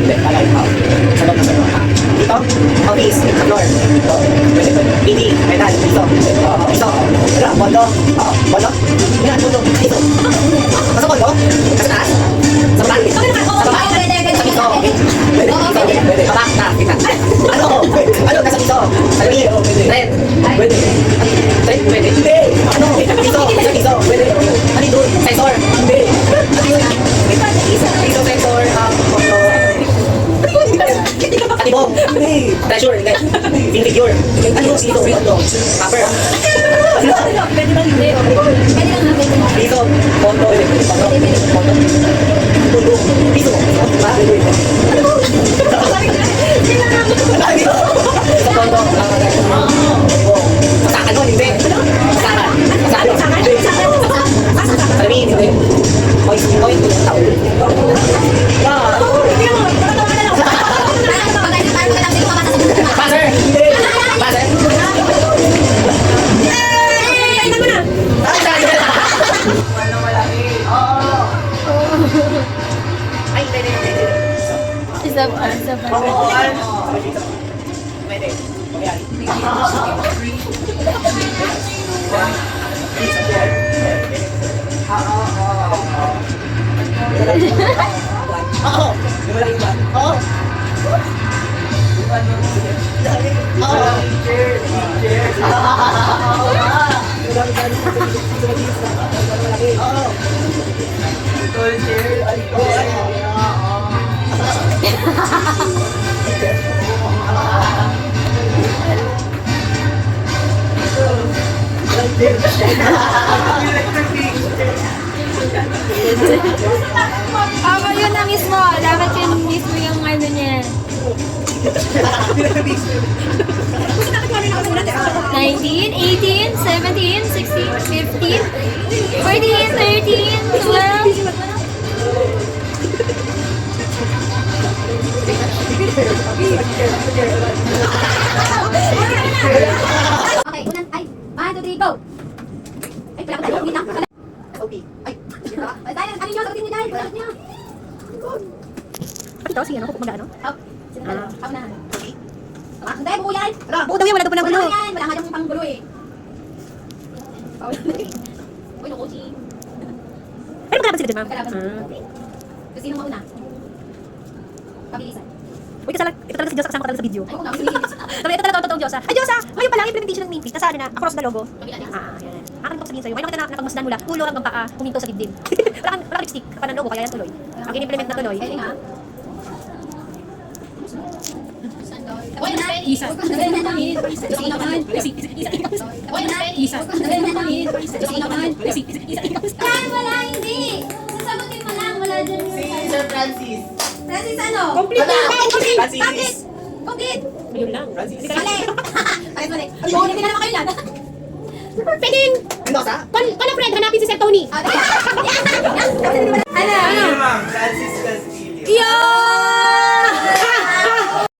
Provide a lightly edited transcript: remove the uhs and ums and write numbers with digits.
Hindi, kalay. Sa loob na sa loob. Dito, office, floor. PD, metal, piso. Piso. Bondo. Bondo. Yan, bondo. Piso. Nasa bondo? Nasa taas? Sa baba? Sa baba? Sa piso. Pwede, piso. Pwede. Baba, taas, kita. Ano? Ano? Nasa piso. Sa liit. Red. Pwede. Red, pwede. Hindi. Ano? Piso. Sa piso. Pwede. Ano doon? Sensor. Hindi. Ano yun? Piso, sensor. Bondo. Katibong. Treasure. Figure. Ano? Piso. Bondo. Copper. Pwede lang hindi. Pwede lang natin. Piso. Bondo. Bondo. Bondo. Piso. Ha? Ano? Sa bondo. Masakan nun, hindi. Masakan. Masakan. Salamin, hindi. Point. Tao. Buzzer. Hindi. Buzzer. Ay, hindi. Isa pa. Pwede. Oo. Oo. Yun na mismo. Dapat yun mismo yung ano niya. 19, 18, 17, 16, 15, 14, 13, 12. Okay, unan, ay, 1, 2, 3, go! Ay, pala ko tayo, wait lang. Okay. Ay. Ay, tayo, ano nyo, sagutin nyo dahil, sagot nyo. Ito, sige, ano? Mag-ano? Hop, sino tayo? Hop na. Ah, hindi, buo yan. Buo daw yan, wala daw po ng gulo. Buo yan, wala nga dyan pang gulo eh. Uy, naku, si. Pero magkalaban sila dyan, ma'am. Magkalaban. So, sino mauna? Pabilisan. Uy, ito talaga si Diyosa, kasama ko talaga sa video. Ay, kung namin Sabi, ito talaga ang totoong Diyosa. Ay, Diyosa! Ngayon pa lang, implementation ng name plate. Nasa ano na, across the logo. Yan. Yan. Akin ko sabihin sa'yo. May nakita na nakagmasdan mula, ulo hanggang paa, huminto sa dibdib. wala kang lipstick, kapan ng logo, kaya yan tuloy. Ang in-implement na tuloy. Pwede nga. Uy, na. Isa. Uy, na. Wala, hindi. Sasagutin mo lang, wala dyan. Si Sir Francis. Francis, ano? Francis. Complete. Ayun lang. Francis. Mali. Mali. Ulitin na naman kayo yan. Pwedeng, Mendoza? kung friend, hanapin si Sir Tony. Ano? Ma'am, Francis Castillo. Yo!